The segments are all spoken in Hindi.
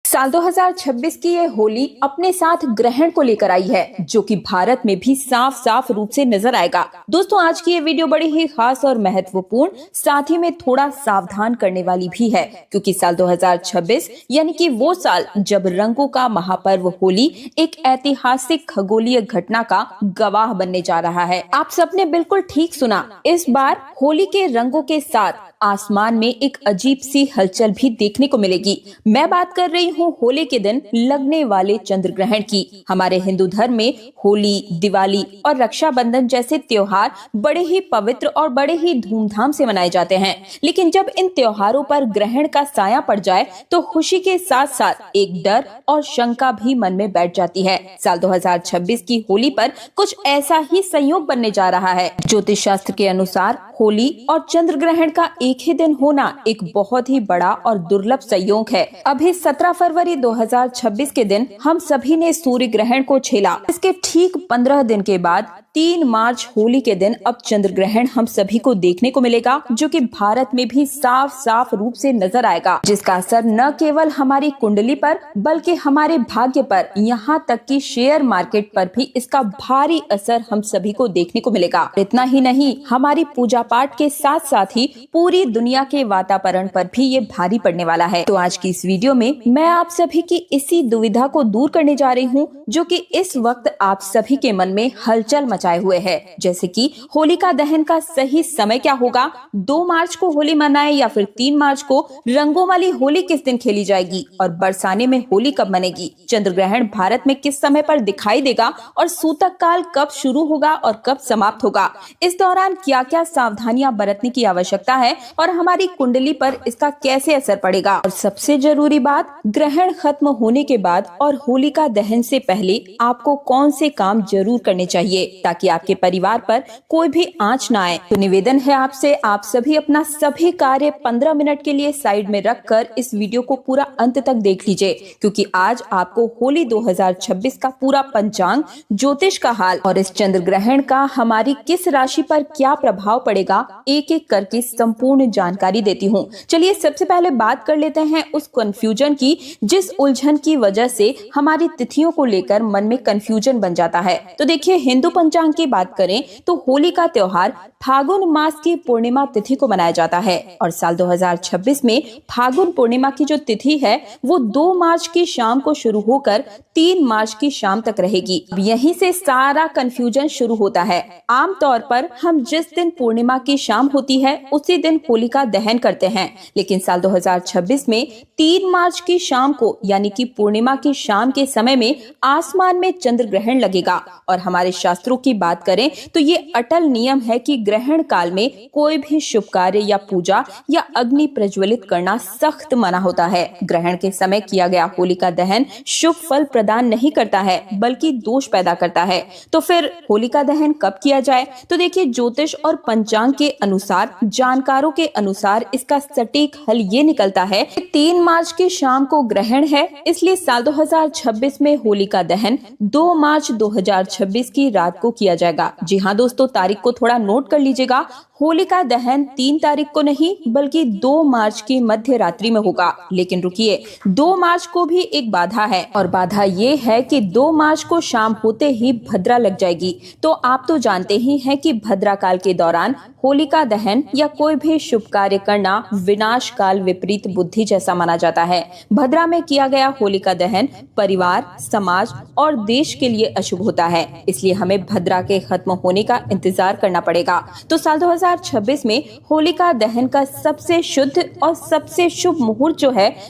साल 2026 की ये होली अपने साथ ग्रहण को लेकर आई है, जो कि भारत में भी साफ साफ रूप से नजर आएगा। दोस्तों, आज की ये वीडियो बड़ी ही खास और महत्वपूर्ण, साथ ही में थोड़ा सावधान करने वाली भी है, क्योंकि साल 2026 यानी कि वो साल जब रंगों का महापर्व होली एक ऐतिहासिक खगोलीय घटना का गवाह बनने जा रहा है। आप सबने बिल्कुल ठीक सुना, इस बार होली के रंगों के साथ आसमान में एक अजीब सी हलचल भी देखने को मिलेगी। मैं बात कर रही हूँ होली के दिन लगने वाले चंद्र ग्रहण की। हमारे हिंदू धर्म में होली, दिवाली और रक्षाबंधन जैसे त्योहार बड़े ही पवित्र और बड़े ही धूमधाम से मनाए जाते हैं, लेकिन जब इन त्योहारों पर ग्रहण का साया पड़ जाए तो खुशी के साथ साथ एक डर और शंका भी मन में बैठ जाती है। साल 2026 की होली पर कुछ ऐसा ही संयोग बनने जा रहा है। ज्योतिष शास्त्र के अनुसार होली और चंद्र ग्रहण का एक ही दिन होना एक बहुत ही बड़ा और दुर्लभ संयोग है। अभी 17 फरवरी 2026 के दिन हम सभी ने सूर्य ग्रहण को झेला। इसके ठीक 15 दिन के बाद 3 मार्च होली के दिन अब चंद्र ग्रहण हम सभी को देखने को मिलेगा, जो कि भारत में भी साफ साफ रूप से नजर आएगा, जिसका असर न केवल हमारी कुंडली पर बल्कि हमारे भाग्य पर, यहाँ तक कि शेयर मार्केट पर भी इसका भारी असर हम सभी को देखने को मिलेगा। इतना ही नहीं, हमारी पूजा पाठ के साथ साथ ही पूरी दुनिया के वातावरण पर भी ये भारी पड़ने वाला है। तो आज की इस वीडियो में मैं आप सभी की इसी दुविधा को दूर करने जा रही हूँ, जो कि इस वक्त आप सभी के मन में हलचल मचाए हुए है। जैसे कि होलिका दहन का सही समय क्या होगा, 2 मार्च को होली मनाए या फिर 3 मार्च को, रंगों वाली होली किस दिन खेली जाएगी और बरसाने में होली कब मनेगी, चंद्र ग्रहण भारत में किस समय पर दिखाई देगा और सूतक काल कब शुरू होगा और कब समाप्त होगा, इस दौरान क्या क्या सावधानियां बरतने की आवश्यकता है और हमारी कुंडली पर इसका कैसे असर पड़ेगा। और सबसे जरूरी बात, ग्रहण खत्म होने के बाद और होलिका दहन से पहले आपको कौन से काम जरूर करने चाहिए ताकि आपके परिवार पर कोई भी आंच ना आए। तो निवेदन है आपसे, आप सभी अपना सभी कार्य 15 मिनट के लिए साइड में रखकर इस वीडियो को पूरा अंत तक देख लीजिए, क्योंकि आज आपको होली 2026 का पूरा पंचांग, ज्योतिष का हाल और इस चंद्र ग्रहण का हमारी किस राशि पर क्या प्रभाव पड़ेगा, एक एक करके संपूर्ण जानकारी देती हूँ। चलिए सबसे पहले बात कर लेते हैं उस कंफ्यूजन की, जिस उलझन की वजह से हमारी तिथियों को लेकर मन में कंफ्यूजन बन जाता है। तो देखिए, हिंदू पंचांग की बात करें तो होली का त्योहार फागुन मास की पूर्णिमा तिथि को मनाया जाता है और साल 2026 में फागुन पूर्णिमा की जो तिथि है वो 2 मार्च की शाम को शुरू होकर 3 मार्च की शाम तक रहेगी। अब यहीं से सारा कंफ्यूजन शुरू होता है। आमतौर पर हम जिस दिन पूर्णिमा की शाम होती है उसी दिन होलिका दहन करते हैं, लेकिन साल 2026 में 3 मार्च की शाम को यानी कि पूर्णिमा की शाम के समय में आसमान में चंद्र ग्रहण लगेगा। और हमारे शास्त्रों की बात करें तो ये अटल नियम है कि ग्रहण काल में कोई भी शुभ कार्य या पूजा या अग्नि प्रज्वलित करना सख्त मना होता है। ग्रहण के समय किया गया होलिका दहन शुभ फल प्रदान नहीं करता है बल्कि दोष पैदा करता है। तो फिर होलिका दहन कब किया जाए? तो देखिए, ज्योतिष और पंचांग के अनुसार, जानकारों के अनुसार इसका सटीक हल ये निकलता है कि 3 मार्च की शाम को ग्रहण है, इसलिए साल 2026 में होलिका दहन 2 मार्च 2026 की रात को किया जाएगा। जी हाँ दोस्तों, तारीख को थोड़ा नोट कर लीजिएगा। होलिका दहन 3 तारीख को नहीं बल्कि 2 मार्च की मध्य रात्रि में होगा। लेकिन रुकिए, 2 मार्च को भी एक बाधा है और बाधा ये है कि 2 मार्च को शाम होते ही भद्रा लग जाएगी। तो आप तो जानते ही हैं कि भद्रा काल के दौरान होलिका दहन या कोई भी शुभ कार्य करना विनाश काल विपरीत बुद्धि जैसा माना जाता है। भद्रा में किया गया होलिका दहन परिवार, समाज और देश के लिए अशुभ होता है, इसलिए हमें भद्रा के खत्म होने का इंतजार करना पड़ेगा। तो साल 2026 में होलिका दहन का सबसे शुद्ध और सबसे शुभ मुहूर्त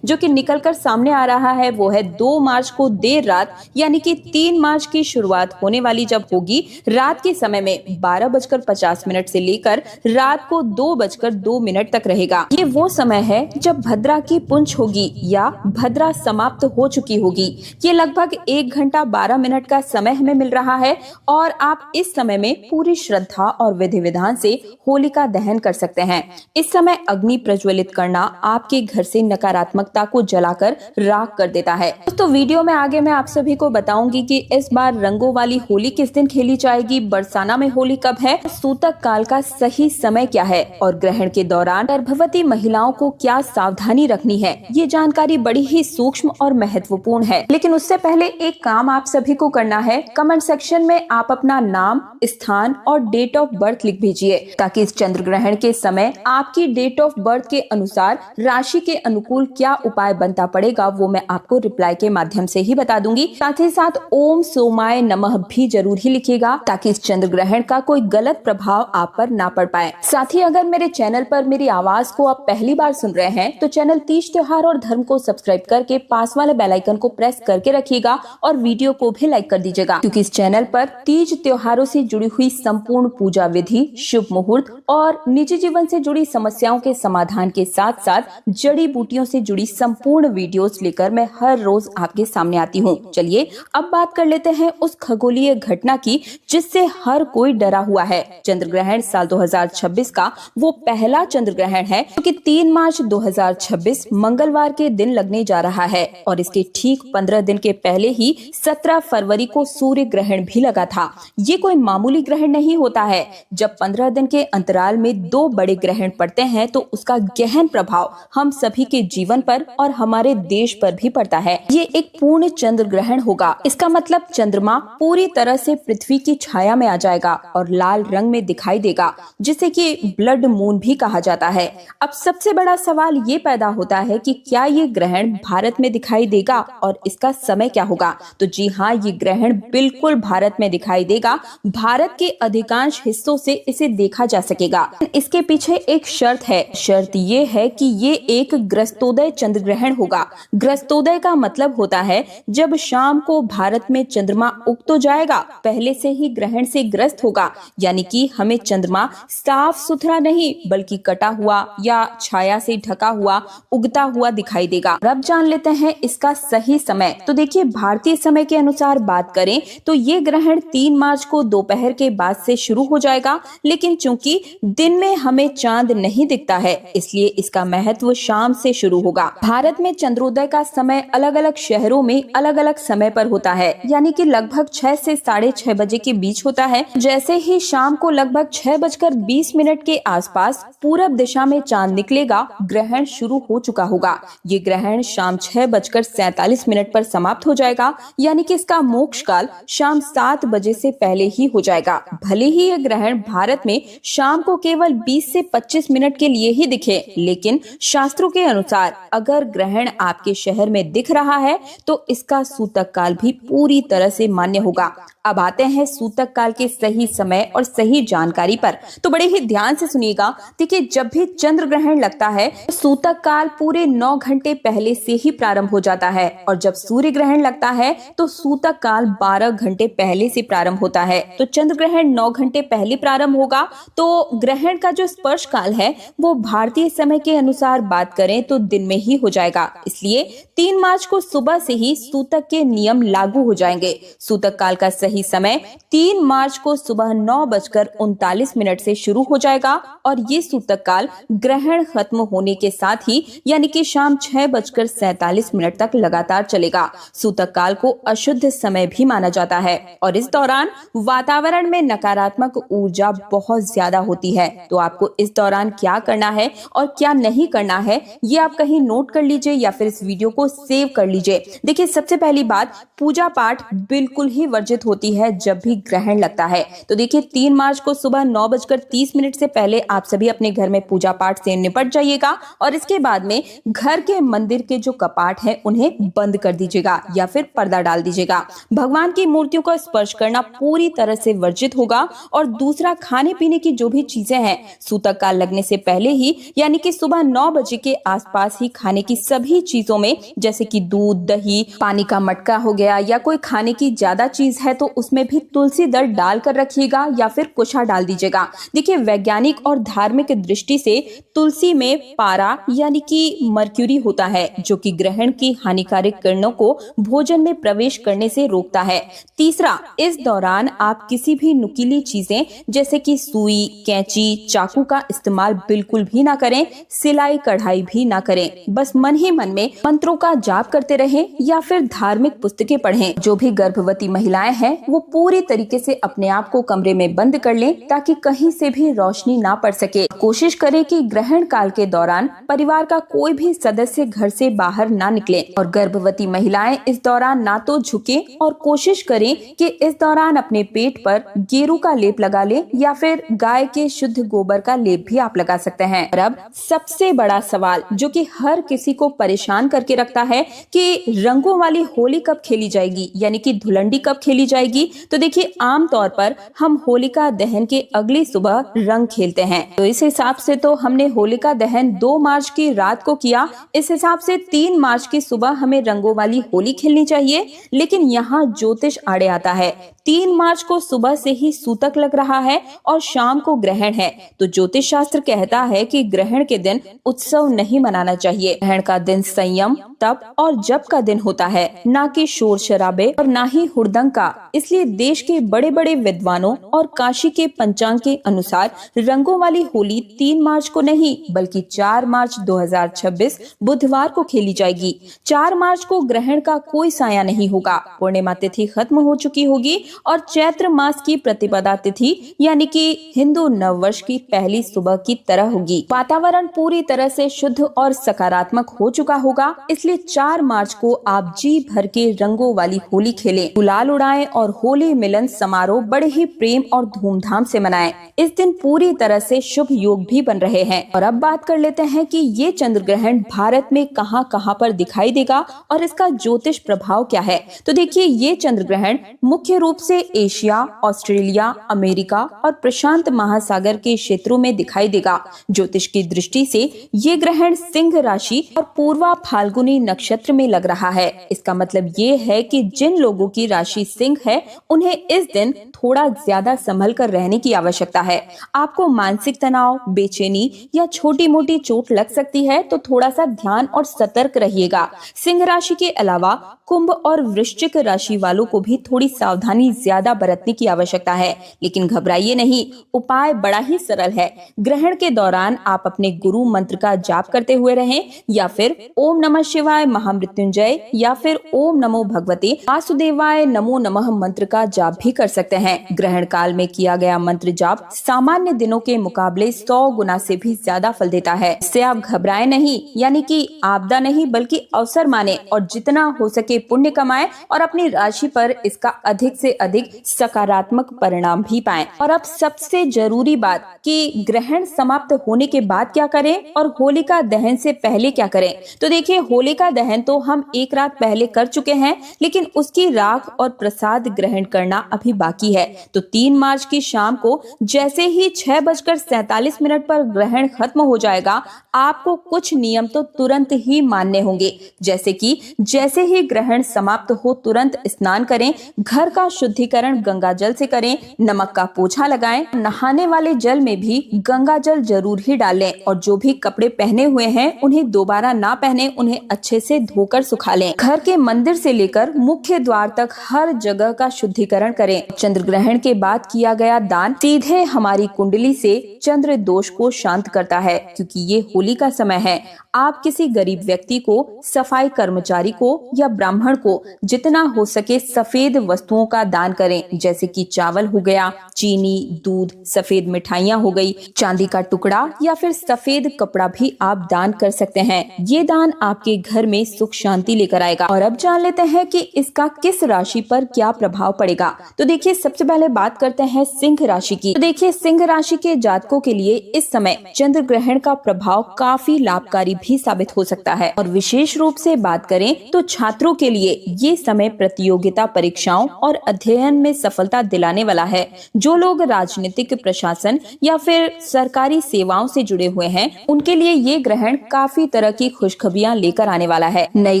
जो कि निकल कर सामने आ रहा है वो है 2 मार्च को देर रात यानी कि 3 मार्च की शुरुआत होने वाली जब होगी, रात के समय में 12:50 से लेकर रात को 2:02 तक रहेगा। ये वो समय है जब भद्रा की पुंछ होगी या भद्रा समाप्त हो चुकी होगी। ये लगभग 1 घंटा 12 मिनट का समय हमें मिल रहा है और आप इस समय में पूरी श्रद्धा और विधि विधान से होलिका दहन कर सकते हैं। इस समय अग्नि प्रज्वलित करना आपके घर से नकारात्मकता को जलाकर राख कर देता है। तो वीडियो में आगे मैं आप सभी को बताऊंगी कि इस बार रंगों वाली होली किस दिन खेली जाएगी, बरसाना में होली कब है, सूतक काल का सही समय क्या है और ग्रहण के दौरान गर्भवती महिलाओं को क्या सावधानी रखनी है। ये जानकारी बड़ी ही सूक्ष्म और महत्वपूर्ण है। लेकिन उससे पहले एक काम आप सभी को करना है। कमेंट सेक्शन में आप अपना नाम, स्थान और डेट ऑफ बर्थ लिख भेजिए, ताकि इस चंद्र ग्रहण के समय आपकी डेट ऑफ बर्थ के अनुसार राशि के अनुकूल क्या उपाय बनता पड़ेगा वो मैं आपको रिप्लाई के माध्यम से ही बता दूंगी। साथ ही साथ ओम सोमाय नमः भी जरूर ही लिखिएगा, ताकि इस चंद्र ग्रहण का कोई गलत प्रभाव आप पर ना पड़ पाए। साथ ही अगर मेरे चैनल पर मेरी आवाज को आप पहली बार सुन रहे हैं तो चैनल तीज त्योहार और धर्म को सब्सक्राइब करके पास वाले बेल आइकन को प्रेस करके रखिएगा और वीडियो को भी लाइक कर दीजिएगा, क्योंकि इस चैनल पर तीज त्योहारों से जुड़ी हुई संपूर्ण पूजा विधि, शुभ मुहूर्त और निजी जीवन से जुड़ी समस्याओं के समाधान के साथ साथ जड़ी बूटियों से जुड़ी संपूर्ण वीडियोस लेकर मैं हर रोज आपके सामने आती हूँ। चलिए अब बात कर लेते हैं उस खगोलीय घटना की जिससे हर कोई डरा हुआ है। चंद्र ग्रहण साल 2026 का वो पहला चंद्र ग्रहण है जो कि 3 मार्च 2026 मंगलवार के दिन लगने जा रहा है और इसके ठीक 15 दिन के पहले ही 17 फरवरी को सूर्य ग्रहण भी लगा था। ये कोई मामूली ग्रहण नहीं होता है। जब 15 दिन के अंतराल में 2 बड़े ग्रहण पड़ते हैं तो उसका गहन प्रभाव हम सभी के जीवन पर और हमारे देश पर भी पड़ता है। ये एक पूर्ण चंद्र ग्रहण होगा। इसका मतलब चंद्रमा पूरी तरह से पृथ्वी की छाया में आ जाएगा और लाल रंग में दिखाई देगा, जिसे कि ब्लड मून भी कहा जाता है। अब सबसे बड़ा सवाल ये पैदा होता है कि क्या ये ग्रहण भारत में दिखाई देगा और इसका समय क्या होगा। तो जी हाँ, ये ग्रहण बिल्कुल भारत में दिखाई देगा। भारत के अधिकांश हिस्सों से इसे देखा जा सकेगा। इसके पीछे एक शर्त है। शर्त ये है कि ये एक ग्रस्तोदय चंद्र ग्रहण होगा। ग्रस्तोदय का मतलब होता है जब शाम को भारत में चंद्रमा उग तो जाएगा, पहले से ही ग्रहण से ग्रस्त होगा, यानी कि हमें चंद्रमा साफ सुथरा नहीं बल्कि कटा हुआ या छाया से ढका हुआ उगता हुआ दिखाई देगा। अब जान लेते हैं इसका सही समय। तो देखिए, भारतीय समय के अनुसार बात करें तो ये ग्रहण 3 मार्च को दोपहर के बाद से शुरू हो जाएगा, लेकिन चूंकि दिन में हमें चांद नहीं दिखता है इसलिए इसका महत्व शाम से शुरू होगा। भारत में चंद्रोदय का समय अलग अलग शहरों में अलग अलग समय पर होता है, यानी कि लगभग 6 से 6:30 बजे के बीच होता है। जैसे ही शाम को लगभग 6:20 के आसपास पूरब दिशा में चांद निकलेगा, ग्रहण शुरू हो चुका होगा। ये ग्रहण शाम 6:47 पर समाप्त हो जाएगा, यानी कि इसका मोक्ष काल शाम 7 बजे से पहले ही हो जाएगा। भले ही यह ग्रहण भारत में शाम को केवल 20 से 25 मिनट के लिए ही दिखे, लेकिन शास्त्रों के अनुसार अगर ग्रहण आपके शहर में दिख रहा है तो इसका सूतक काल भी पूरी तरह से मान्य होगा। अब आते हैं सूतक काल के सही समय और सही जानकारी पर। तो बड़े ही ध्यान से सुनिएगा। देखिए, जब भी चंद्र ग्रहण लगता है तो सूतक काल पूरे 9 घंटे पहले से ही प्रारंभ हो जाता है और जब सूर्य ग्रहण लगता है तो सूतक काल 12 घंटे पहले से प्रारंभ होता है। तो चंद्र ग्रहण 9 घंटे पहले प्रारंभ होगा। तो ग्रहण का जो स्पर्श काल है वो भारतीय समय के अनुसार बात करें तो दिन में ही हो जाएगा। इसलिए 3 मार्च को सुबह से ही सूतक के नियम लागू हो जाएंगे। सूतक काल का सही समय 3 मार्च को सुबह 9:39 से शुरू हो जाएगा और ये सूतक काल ग्रहण खत्म होने के साथ ही यानी कि शाम 6:47 तक लगातार चलेगा। सूतक काल को अशुद्ध समय भी माना जाता है और इस दौरान वातावरण में नकारात्मक ऊर्जा बहुत ज्यादा होती है। तो आपको इस दौरान क्या करना है और क्या नहीं करना है ये आप कहीं नोट कर लीजिए या फिर इस वीडियो को सेव कर लीजिए। देखिए, सबसे पहली बात, पूजा पाठ बिल्कुल ही वर्जित होती है जब भी ग्रहण लगता है। तो देखिए, 3 मार्च को सुबह 9:30 से पहले आप सभी अपने घर में पूजा पाठ से निपट जाइएगा और इसके बाद में घर के मंदिर के जो कपाट हैं उन्हें बंद कर दीजिएगा या फिर पर्दा डाल दीजिएगा। भगवान की मूर्तियों का स्पर्श करना पूरी तरह से वर्जित होगा। और दूसरा, खाने पीने की जो भी चीजें हैं सूतक काल लगने से पहले ही यानी कि सुबह 9 बजे के आसपास ही खाने की सभी चीजों में, जैसे कि दूध, दही, पानी का मटका हो गया या कोई खाने की ज्यादा चीज है तो उसमें भी तुलसी दल डाल कर रखिएगा या फिर कुशा डाल दीजिएगा। देखिए, वैज्ञानिक और धार्मिक दृष्टि से तुलसी में पारा यानी कि मर्क्यूरी होता है जो कि ग्रहण की हानिकारक किरणों को भोजन में प्रवेश करने से रोकता है। तीसरा, इस दौरान आप किसी भी नुकीली चीजें जैसे कि सुई, कैंची, चाकू का इस्तेमाल बिल्कुल भी ना करें, सिलाई कढ़ाई भी ना करें। बस मन ही मन में मंत्रों का जाप करते रहें या फिर धार्मिक पुस्तकें पढ़ें। जो भी गर्भवती महिलाएं हैं वो पूरी तरीके से अपने आप को कमरे में बंद कर लें ताकि कहीं से भी रोशनी ना पड़ सके। कोशिश करें कि ग्रहण काल के दौरान परिवार का कोई भी सदस्य घर से बाहर ना निकले और गर्भवती महिलाएं इस दौरान ना तो झुके और कोशिश करें कि इस दौरान अपने पेट पर गेरू का लेप लगा ले या फिर गाय के शुद्ध गोबर का लेप भी आप लगा सकते हैं। और अब सबसे बड़ा सवाल जो कि हर किसी को परेशान करके रखता है कि रंगों वाली होली कब खेली जाएगी, यानी कि धुलंडी कब खेली जाएगी। तो देखिए, आमतौर पर हम होलिका दहन के अगली सुबह रंग खेलते हैं। तो इस हिसाब से तो हमने होलिका दहन 2 मार्च की रात को किया। इस हिसाब से 3 मार्च की सुबह हमें रंगों वाली होली खेलनी चाहिए। लेकिन यहाँ ज्योतिष आड़े आता है। 3 मार्च को सुबह से ही सूतक लग रहा है और शाम को ग्रहण है। तो ज्योतिष शास्त्र कहता है कि ग्रहण के दिन उत्सव नहीं मनाना चाहिए। ग्रहण का दिन संयम, तप और जप का दिन होता है, ना कि शोर शराबे और ना ही हुड़दंग का। इसलिए देश के बड़े बड़े विद्वानों और काशी के पंचांग के अनुसार रंगों वाली होली 3 मार्च को नहीं बल्कि 4 मार्च 2026 बुधवार को खेली जाएगी। 4 मार्च को ग्रहण का कोई साया नहीं होगा। पूर्णिमा तिथि खत्म हो चुकी होगी और चैत्र मास की प्रतिपदा तिथि यानी कि हिंदू नववर्ष की पहली सुबह की तरह होगी। वातावरण पूरी तरह से शुद्ध और सकारात्मक हो चुका होगा। इसलिए 4 मार्च को आप जी भर के रंगों वाली होली खेलें, गुलाल उड़ाएं और होली मिलन समारोह बड़े ही प्रेम और धूमधाम से मनाएं। इस दिन पूरी तरह से शुभ योग भी बन रहे हैं। और अब बात कर लेते हैं कि ये चंद्र ग्रहण भारत में कहां पर दिखाई देगा और इसका ज्योतिष प्रभाव क्या है। तो देखिए, ये चंद्र ग्रहण मुख्य रूप से एशिया, ऑस्ट्रेलिया, अमेरिका और प्रशांत महासागर के क्षेत्रों में दिखाई देगा। ज्योतिष की दृष्टि से ये ग्रहण सिंह राशि और पूर्वा फाल्गुनी नक्षत्र में लग रहा है। इसका मतलब ये है कि जिन लोगों की राशि सिंह है उन्हें इस दिन थोड़ा ज्यादा संभल कर रहने की आवश्यकता है। आपको मानसिक तनाव, बेचैनी या छोटी मोटी चोट लग सकती है, तो थोड़ा सा ध्यान और सतर्क रहिएगा। सिंह राशि के अलावा कुंभ और वृश्चिक राशि वालों को भी थोड़ी सावधानी ज्यादा बरतने की आवश्यकता है। लेकिन घबराइए नहीं, उपाय बड़ा ही सरल है। ग्रहण के दौरान आप अपने गुरु मंत्र का जाप करते हुए रहें या फिर ओम नमः शिवाय महामृत्युंजय या फिर ओम नमो भगवते वासुदेवाय नमो नमः मंत्र का जाप भी कर सकते हैं। ग्रहण काल में किया गया मंत्र जाप सामान्य दिनों के मुकाबले 100 गुना से भी ज्यादा फल देता है। इससे आप घबराएं नहीं, यानी कि आपदा नहीं बल्कि अवसर माने और जितना हो सके पुण्य कमाएं और अपनी राशि पर इसका अधिक से अधिक सकारात्मक परिणाम भी पाएं। और अब सबसे जरूरी बात कि ग्रहण समाप्त होने के बाद क्या करें और होलिका दहन से पहले क्या करें। तो देखिए, होलिका दहन तो हम एक रात पहले कर चुके हैं, लेकिन उसकी राख और प्रसाद ग्रहण करना अभी बाकी है। तो 3 मार्च की शाम को जैसे ही 6:47 पर ग्रहण खत्म हो जाएगा, आपको कुछ नियम तो तुरंत ही मानने होंगे। जैसे कि जैसे ही ग्रहण समाप्त हो तुरंत स्नान करें, घर का शुद्धिकरण गंगा जल से करें, नमक का पोछा लगाएं, नहाने वाले जल में भी गंगा जल जरूर ही डालें और जो भी कपड़े पहने हुए हैं उन्हें दोबारा ना पहने, उन्हें अच्छे से धोकर सुखा लें। घर के मंदिर से लेकर मुख्य द्वार तक हर जगह का शुद्धिकरण करें। चंद्र ग्रहण के बाद किया गया दान सीधे हमारी कुंडली से चंद्र दोष को शांत करता है। क्योंकि ये होली का समय है, आप किसी गरीब व्यक्ति को, सफाई कर्मचारी को या ब्राह्मण को जितना हो सके सफेद वस्तुओं का दान करें। जैसे कि चावल हो गया, चीनी, दूध, सफेद मिठाइयाँ हो गई, चांदी का टुकड़ा या फिर सफेद कपड़ा भी आप दान कर सकते हैं। ये दान आपके घर में सुख शांति लेकर आएगा। और अब जान लेते हैं कि इसका किस राशि पर क्या प्रभाव पड़ेगा। तो देखिए, सबसे पहले बात करते हैं सिंह राशि की। तो देखिए, सिंह राशि के जातकों के लिए इस समय चंद्र ग्रहण का प्रभाव काफी लाभकारी भी साबित हो सकता है। और विशेष रूप से बात करें तो छात्रों के लिए ये समय प्रतियोगिता परीक्षाओं और अध्ययन में सफलता दिलाने वाला है। जो लोग राजनीतिक, प्रशासन या फिर सरकारी सेवाओं से जुड़े हुए हैं, उनके लिए ये ग्रहण काफी तरह की खुशखबरियां लेकर आने वाला है। नई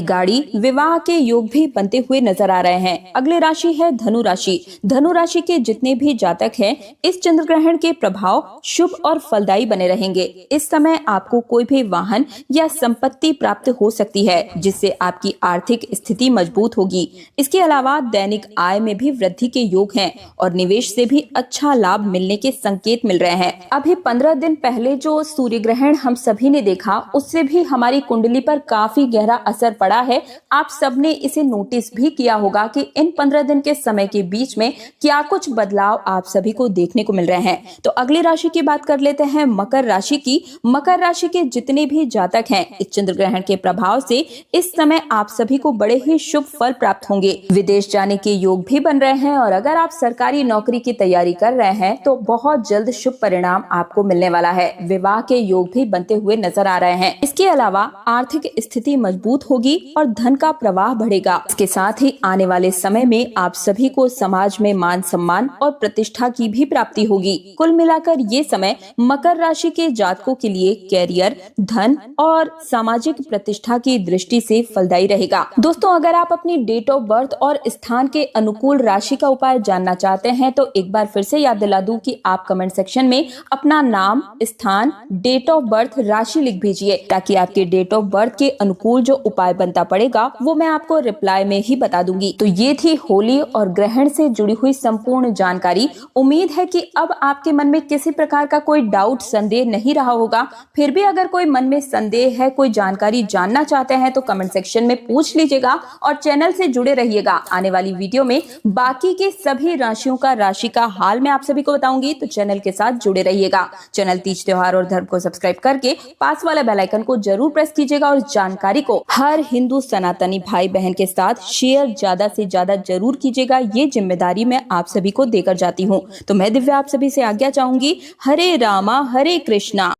गाड़ी, विवाह के योग भी बनते हुए नजर आ रहे हैं। अगली राशि है धनु राशि। धनु राशि के जितने भी जातक हैं, इस चंद्र ग्रहण के प्रभाव शुभ और फलदायी बने रहेंगे। इस समय आपको कोई भी वाहन या संपत्ति प्राप्त हो सकती है, जिससे आपकी आर्थिक स्थिति मजबूत होगी। इसके अलावा दैनिक आय में भी वृद्धि के योग हैं और निवेश से भी अच्छा लाभ मिलने के संकेत मिल रहे हैं। अभी 15 दिन पहले जो सूर्य ग्रहण हम सभी ने देखा, उससे भी हमारी कुंडली पर काफी गहरा असर पड़ा है। आप सबने इसे नोटिस भी किया होगा कि इन 15 दिन के समय के बीच में क्या कुछ बदलाव आप सभी को देखने को मिल रहे हैं। तो अगली राशि की बात कर लेते हैं, मकर राशि की। मकर राशि के जितने भी जातक हैं, इस चंद्र ग्रहण के प्रभाव से इस समय आप सभी को बड़े ही शुभ फल प्राप्त होंगे। विदेश जाने के योग भी बन रहे हैं और अगर आप सरकारी नौकरी की तैयारी कर रहे हैं तो बहुत जल्द शुभ परिणाम आपको मिलने वाला है। विवाह के योग भी बनते हुए नजर आ रहे हैं। इसके अलावा आर्थिक स्थिति मजबूत होगी और धन का प्रवाह बढ़ेगा। इसके साथ ही आने वाले समय में आप सभी को समाज में मान सम्मान और प्रतिष्ठा की भी प्राप्ति होगी। कुल मिलाकर ये समय मकर राशि के जातकों के लिए कैरियर, धन और सामाजिक प्रतिष्ठा की दृष्टि से फलदायी रहेगा। दोस्तों, अगर आप अपनी डेट ऑफ बर्थ और स्थान के अनुकूल राशि का उपाय जानना चाहते हैं तो एक बार फिर से याद दिला दूं कि आप कमेंट सेक्शन में अपना नाम, स्थान, डेट ऑफ बर्थ, राशि लिख भेजिए ताकि आपके डेट ऑफ बर्थ के अनुकूल जो उपाय बनता पड़ेगा वो मैं आपको रिप्लाई में ही बता दूंगी। तो ये थी होली और ग्रहण से जुड़ी हुई संपूर्ण जानकारी। उम्मीद है कि अब आपके मन में किसी प्रकार का कोई डाउट, संदेह नहीं रहा होगा। फिर भी अगर कोई मन में संदेह है, कोई जानकारी जानना चाहते हैं तो कमेंट सेक्शन में पूछ लीजिएगा और चैनल से जुड़े रहिएगा। आने वाली वीडियो में बाकी के सभी राशियों का राशि का हाल मैं आप सभी को बताऊंगी, तो चैनल के साथ जुड़े रहिएगा। चैनल तीज त्योहार और धर्म को सब्सक्राइब करके पास वाला बेल आइकन को जरूर प्रेस कीजिएगा और जानकारी को हर हिंदू सनातनी भाई बहन के साथ शेयर ज्यादा से ज्यादा जरूर कीजिएगा। ये जिम्मेदारी मैं आप सभी को देकर जाती हूँ। तो मैं दिव्या आप सभी से आज्ञा चाहूंगी। हरे रामा हरे कृष्णा।